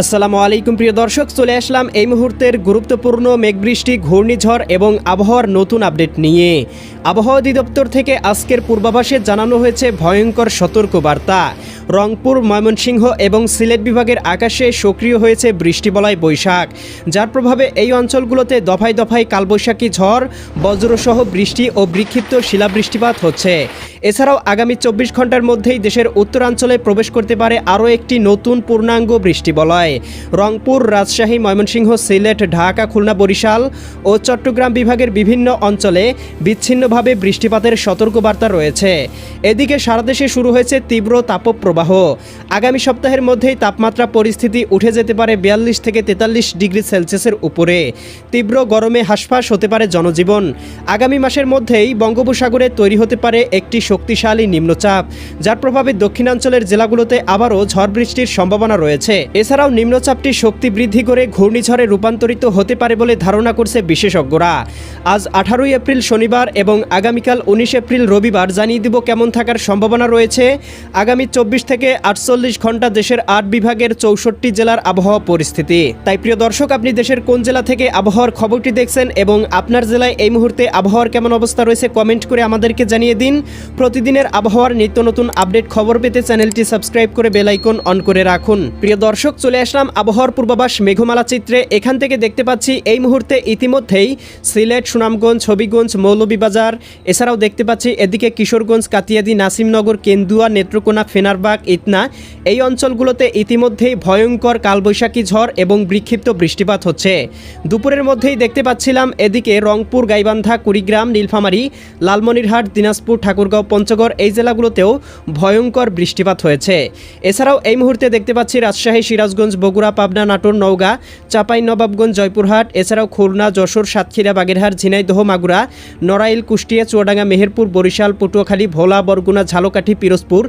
আসসালামু আলাইকুম প্রিয় দর্শক, চলে আসলাম এই মুহূর্তের গুরুত্বপূর্ণ মেঘবৃষ্টি, ঘূর্ণিঝড় এবং আবহাওয়ার নতুন আপডেট নিয়ে। আবহাওয়া অধিদপ্তর থেকে আজকের পূর্বাভাসে জানানো হয়েছে ভয়ঙ্কর সতর্কবার্তা। রংপুর, ময়মনসিংহ এবং সিলেট বিভাগের আকাশে সক্রিয় হয়েছে বৃষ্টিবলয় বৈশাখ, যার প্রভাবে এই অঞ্চলগুলোতে দফায় দফায় কালবৈশাখী ঝড়, বজ্রসহ বৃষ্টি ও বিক্ষিপ্ত শিলাবৃষ্টিপাত হচ্ছে। এছাড়াও আগামী 24 ঘন্টার মধ্যেই দেশের উত্তরাঞ্চলে প্রবেশ করতে পারে আরও একটি নতুন পূর্ণাঙ্গ বৃষ্টিবলয়। রংপুর, রাজশাহী, ময়মনসিংহ, সিলেট, ঢাকা, খুলনা, বরিশাল ও চট্টগ্রাম বিভাগের বিভিন্ন অঞ্চলে বিচ্ছিন্নভাবে বৃষ্টিপাতের সতর্কবার্তা রয়েছে। এদিকে সারা দেশে শুরু হয়েছে তীব্র তাপপ্রবাহ। আগামী সপ্তাহের মধ্যেই তাপমাত্রা পরিস্থিতি উঠে যেতে পারে 42 থেকে 43 ডিগ্রি সেলসিয়াসের উপরে। তীব্র গরমে হাঁসফাঁস হতে পারে জনজীবন। আগামী মাসের মধ্যেই বঙ্গোপসাগরে তৈরি হতে পারে একটি শক্তিশালী নিম্নচাপ, যার প্রভাবে দক্ষিণাঞ্চলের জেলাগুলোতে আবারও ঝড় বৃষ্টির সম্ভাবনা রয়েছে। এছাড়াও নিম্নচাপটি শক্তি বৃদ্ধি করে ঘূর্ণিঝড়ে রূপান্তরিত হতে পারে বলে ধারণা করছে বিশেষজ্ঞরা। আজ 18 এপ্রিল শনিবার এবং আগামীকাল 19 এপ্রিল রবিবার জানিয়ে দিব কেমন থাকার সম্ভাবনা রয়েছে আগামী 24 থেকে 48 ঘন্টা দেশের 8 বিভাগের 64 জেলার আবহাওয়া পরিস্থিতি। তাই প্রিয় দর্শক, আপনি দেশের কোন জেলা থেকে আবহাওয়ার খবরটি দেখছেন এবং আপনার জেলায় এই মুহূর্তে আবহাওয়ার কেমন অবস্থা রয়েছে কমেন্ট করে আমাদেরকে জানিয়ে দিন। প্রতিদিনের আবহাওয়ার নিত্য নতুন আপডেট খবর পেতে চ্যানেলটি সাবস্ক্রাইব করে বেল আইকন অন করে রাখুন। প্রিয় দর্শক, চলে আসলাম আবহাওয়ার পূর্বাভাস মেঘমালা চিত্রে। এখান থেকে দেখতে পাচ্ছি এই মুহূর্তে ইতিমধ্যেই সিলেট, সুনামগঞ্জ, হবিগঞ্জ, মৌলভীবাজার, এছাড়াও দেখতে পাচ্ছি এদিকে কিশোরগঞ্জ, কাতিয়াদি, নাসিমনগর, কেন্দুয়া, নেত্রকোনা, ফেনারবাগ, ইতনা, এই অঞ্চলগুলোতে ইতিমধ্যেই ভয়ঙ্কর কালবৈশাখী ঝড় এবং বিক্ষিপ্ত বৃষ্টিপাত হচ্ছে। দুপুরের মধ্যেই দেখতে পাচ্ছিলাম এদিকে রংপুর, গাইবান্ধা, কুড়িগ্রাম, নীলফামারী, লালমনিরহাট, দিনাজপুর, ঠাকুরগাঁও, পঞ্চগড় এই জেলাগুলোতেও ভয়ঙ্কর বৃষ্টিপাত হয়েছে। এছাড়াও এই মুহূর্তে দেখতে পাচ্ছি রাজশাহী, সিরাজগঞ্জ, বগুড়া, পাবনা, নাটোর, নওগাঁ, চাঁপাইনবাবগঞ্জ, জয়পুরহাট, এছাড়াও খুলনা, যশোর, সাতক্ষীরা, বাগেরহাট, ঝিনাইদহ, মাগুরা, নড়াইল, কুষ্টিয়া, চুয়াডাঙ্গা, মেহেরপুর, বরিশাল, পটুয়াখালী, ভোলা, বরগুনা, ঝালকাঠি, পিরোজপুর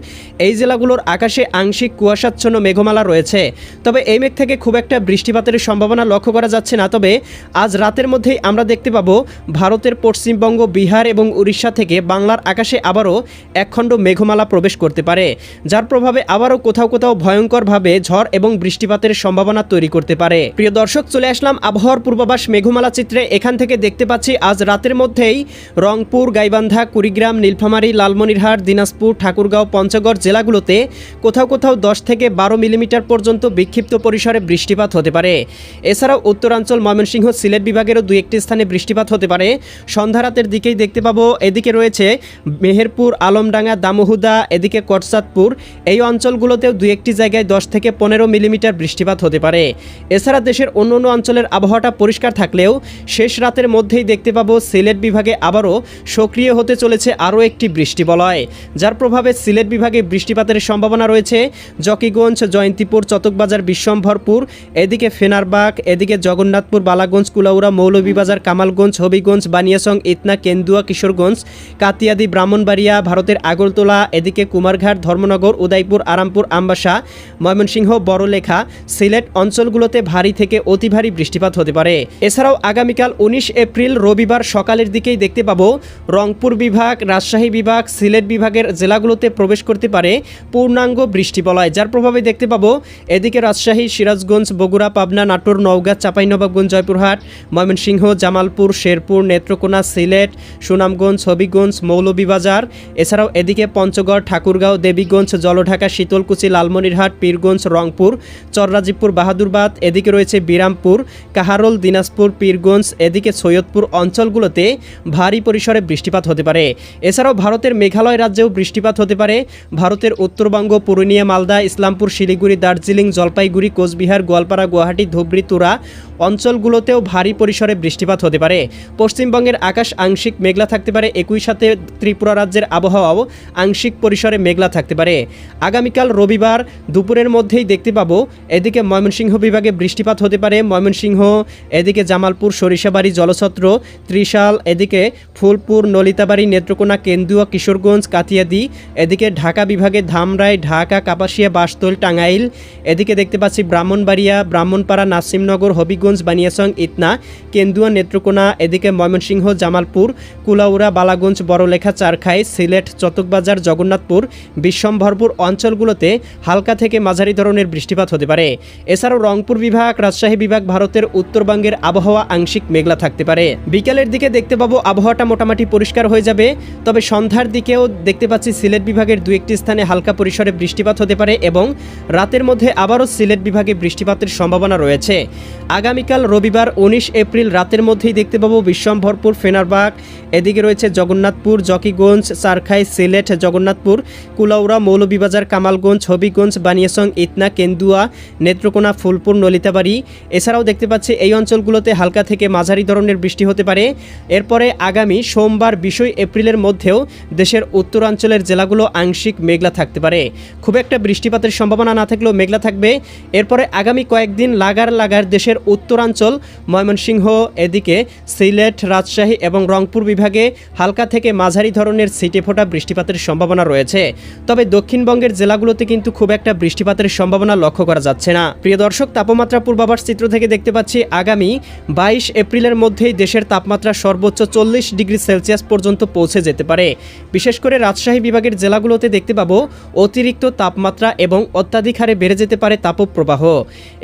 এই জেলাগুলোর আকাশে আংশিক কুয়াশাচ্ছন্ন মেঘমালা রয়েছে। তবে এই মেঘ থেকে খুব একটা বৃষ্টিপাতের সম্ভাবনা লক্ষ্য করা যাচ্ছে না। তবে আজ রাতের মধ্যেই আমরা দেখতে পাবো ভারতের পশ্চিমবঙ্গ, বিহার এবং উড়িষ্যা থেকে বাংলার আকাশে আবারও একখণ্ড মেঘমালা প্রবেশ করতে পারে, যার প্রভাবে আবারও কোথাও কোথাও ভয়ঙ্করভাবে ঝড় এবং বৃষ্টিপাতের সম্ভাবনা তৈরি করতে পারে। প্রিয় দর্শক, চলে আসলাম আবহাওয়ার পূর্বাভাস মেঘমালা চিত্রে। এখান থেকে দেখতে পাচ্ছি আজ রাতের মধ্যেই রংপুর, গাইবান্ধা, কুড়িগ্রাম, নীলফামারী, লালমনিরহাট, দিনাজপুর, ঠাকুরগাঁও, পঞ্চগড় জেলাগুলোতে কোথাও কোথাও 10 থেকে 12 মিলিমিটার পর্যন্ত বিক্ষিপ্ত পরিসরে বৃষ্টিপাত হতে পারে। এছাড়াও উত্তরাঞ্চল, ময়মনসিংহ, সিলেট বিভাগেরও 2-1টি স্থানে বৃষ্টিপাত হতে পারে। সন্ধ্যা রাতের দিকেই দেখতে পাবো এদিকে রয়েছে মেহেরপুর, আলমডাঙ্গা, দামোহুদা, এদিকে কটসাদপুর এই অঞ্চলগুলোতেও 2-1টি জায়গায় 10 থেকে 15 মিলিমিটার বৃষ্টিপাত হতে পারে। এছাড়া দেশের অন্য অঞ্চলের আবহাওয়াটা পরিষ্কার থাকলেও শেষ রাতের মধ্যেই দেখতে পাবো সিলেট বিভাগে আবারও সক্রিয় হতে চলেছে আরও একটি বৃষ্টিবলয়, যার প্রভাবে সিলেট বিভাগে বৃষ্টিপাতের সম্ভাবনা রয়েছে। জকিগঞ্জ, জয়ন্তীপুর, চতকবাজার, বিশ্বম্ভরপুর, এদিকে ফেনারবাগ, এদিকে জগন্নাথপুর, বালাগঞ্জ, কুলাউড়া, মৌলভীবাজার, কামালগঞ্জ, হবিগঞ্জ, বানিয়াচং, ইতনা, কেন্দুয়া, কিশোরগঞ্জ, কাতিয়াদি, ব্রাহ্মণবাড়িয়া, ভারতের আগরতলা, এদিকে কুমারঘাট, ধর্মনগর, উদয়পুর, আরামপুর, আমবাসা, ময়মনসিংহ, বড়লেখা, সিলেট অঞ্চলগুলোতে ভারী থেকে অতি ভারী বৃষ্টিপাত হতে পারে। এছাড়াও আগামীকাল 19 এপ্রিল রবিবার সকালের দিকেই দেখতে পাবো রংপুর বিভাগ, রাজশাহী বিভাগ, সিলেট বিভাগের জেলাগুলোতে প্রবেশ করতে পারে পূর্ণাঙ্গ বৃষ্টিবলয়, যার প্রভাবে দেখতে পাবো এদিকে রাজশাহী, সিরাজগঞ্জ, বগুড়া, পাবনা, নাটোর, নওগাঁ, চাঁপাইনবাবগঞ্জ, জয়পুরহাট, ময়মনসিংহ, জামালপুর, শেরপুর, নেত্রকোনা, সিলেট, সুনামগঞ্জ, হবিগঞ্জ, মৌলভীবাজার, এছাড়াও এদিকে পঞ্চগড়, ঠাকুরগাঁও, দেবীগঞ্জ, জলঢাকা, শীতলকুচি, লালমনিরহাট, পীরগঞ্জ, রংপুর, চররাজীবপুর, বাহাদুরবাদ, এদিকে রয়েছে বিরামপুর, কাহারোল, দিনাজপুর, পীরগঞ্জ, এদিকে সৈয়দপুর অঞ্চলগুলোতে ভারী পরিসরে বৃষ্টিপাত হতে পারে। এছাড়াও ভারতের মেঘালয় রাজ্যেও বৃষ্টিপাত হতে পারে। ভারতের উত্তরবঙ্গ, পুরুলিয়া, মালদা, ইসলামপুর, শিলিগুড়ি, দার্জিলিং, জলপাইগুড়ি, কোচবিহার, গোয়ালপাড়া, গুয়াহাটি, ধুবড়ী, তুরা অঞ্চলগুলোতেও ভারী পরিসরে বৃষ্টিপাত হতে পারে। পশ্চিমবঙ্গের আকাশ আংশিক মেঘলা থাকতে পারে। একই সাথে ত্রিপুরা রাজ্যের আবহাওয়াও আংশিক পরিসরে মেঘলা থাকতে পারে। আগামীকাল রবিবার দুপুরের মধ্যেই দেখতে পাবো এদিকে ময়মনসিংহ বিভাগে বৃষ্টিপাত হতে পারে। ময়মনসিংহ, এদিকে জামালপুর, সরিষাবাড়ি, জলছত্র, ত্রিশাল, এদিকে ফুলপুর, নলিতাবাড়ি, নেত্রকোনা, কেন্দুয়া, কিশোরগঞ্জ, কাতিয়াদি, এদিকে ঢাকা বিভাগে ধামরা, ধামরাই, ঢাকা, কাপাসিয়া, বাসতল, টাঙ্গাইল। এদিকে দেখতে পাচ্ছি ব্রাহ্মণবাড়িয়া, ব্রাহ্মণপাড়া, নাসিমনগর, হবিগঞ্জ, বানিয়াচং, ইতনা, কেন্দুয়া, নেত্রকোনা। এদিকে ময়মনসিংহ, জামালপুর, কুলাউড়া, বালাগঞ্জ, বড়লেখা, চারখাই, সিলেট, চটকবাজার, জগন্নাথপুর, বিশ্বম্ভরপুর অঞ্চলগুলোতে হালকা থেকে মাঝারি ধরনের বৃষ্টিপাত হতে পারে। এছাড়াও রংপুর বিভাগ, রাজশাহী বিভাগ, ভারতের উত্তরবঙ্গের আবহাওয়া আংশিক মেঘলা থাকতে পারে। বিকালের দিকে দেখতে পাবো আবহাওয়াটা মোটামুটি পরিষ্কার হয়ে যাবে, তবে সন্ধ্যার দিকেও দেখতে পাচ্ছি সিলেট বিভাগের দু একটি স্থানে হালকা পরিসরে বৃষ্টিপাত হতে পারে এবং রাতের মধ্যে আবারও সিলেট বিভাগে বৃষ্টিপাতের সম্ভাবনা রয়েছে। আগামীকাল রবিবার 19 এপ্রিল রাতের মধ্যেই দেখতে পাবো বিশ্বম্ভরপুর, ফেনারবাগ, এদিকে রয়েছে জগন্নাথপুর, জকিগঞ্জ, চারখাই, সিলেট, জগন্নাথপুর, কুলাউড়া, মৌলভীবাজার, কামালগঞ্জ, হবিগঞ্জ, বানিয়াচং, ইতনা, কেন্দুয়া, নেত্রকোনা, ফুলপুর, নলিতাবাড়ি। এছাড়াও দেখতে পাচ্ছি এই অঞ্চলগুলোতে হালকা থেকে মাঝারি ধরনের বৃষ্টি হতে পারে। এরপরে আগামী সোমবার 20 এপ্রিলের মধ্যেও দেশের উত্তরাঞ্চলের জেলাগুলো আংশিক মেঘলা থাকতে পারে। খুব একটা বৃষ্টিপাতের সম্ভাবনা না থাকলেও মেঘলা থাকবে। এরপরে আগামী কয়েকদিন লাগার দেশের উত্তরাঞ্চল, ময়মনসিংহ, এদিকে সিলেট, রাজশাহী এবং রংপুর বিভাগে হালকা থেকে মাঝারি ধরনের ছিটেফোঁটা বৃষ্টিপাতের সম্ভাবনা রয়েছে। তবে দক্ষিণবঙ্গের জেলাগুলোতে কিন্তু খুব একটা বৃষ্টিপাতের সম্ভাবনা লক্ষ্য করা যাচ্ছে না। প্রিয় দর্শক, তাপমাত্রা পূর্বাভাস চিত্র থেকে দেখতে পাচ্ছি আগামী 22 এপ্রিলের মধ্যেই দেশের তাপমাত্রা সর্বোচ্চ 40 ডিগ্রি সেলসিয়াস পর্যন্ত পৌঁছে যেতে পারে। বিশেষ করে রাজশাহী বিভাগের জেলাগুলোতে দেখতে পাবো অতিরিক্ত তাপমাত্রা এবং অত্যাধিক হারে বেড়ে যেতে পারে তাপপ্রবাহ।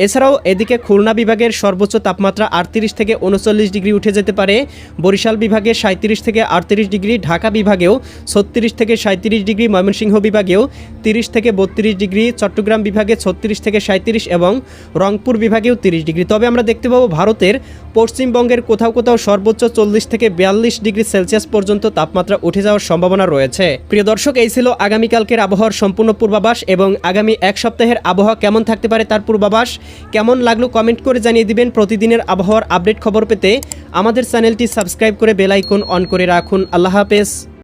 এছাড়াও এদিকে খুলনা বিভাগের সর্বোচ্চ তাপমাত্রা 38 থেকে 39 ডিগ্রি উঠে যেতে পারে। বরিশাল বিভাগে 37 থেকে 38 ডিগ্রি, ঢাকা বিভাগেও 36 থেকে 37 ডিগ্রি, ময়মনসিংহ বিভাগেও 30 থেকে 32 ডিগ্রি, চট্টগ্রাম বিভাগে 36 থেকে 37 এবং রংপুর বিভাগেও 30 ডিগ্রি। তবে আমরা দেখতে পাবো ভারতের পশ্চিমবঙ্গের কোথাও কোথাও সর্বোচ্চ 40 থেকে 42 ডিগ্রি সেলসিয়াস পর্যন্ত তাপমাত্রা উঠে যাওয়ার সম্ভাবনা রয়েছে। প্রিয় দর্শক, এই ছিল আগামীকালকের আবহাওয়ার সম্পূর্ণ পূর্বাভাস এবং আগামী এক সপ্তাহের আবহাওয়া কেমন থাকতে পারে তার পূর্বাভাস। কেমন লাগলো কমেন্ট করে জানিয়ে দিবেন। প্রতিদিনের আবহাওয়ার আপডেট খবর পেতে আমাদের চ্যানেলটি সাবস্ক্রাইব করে বেল আইকন অন করে রাখুন। আল্লাহ হাফেজ।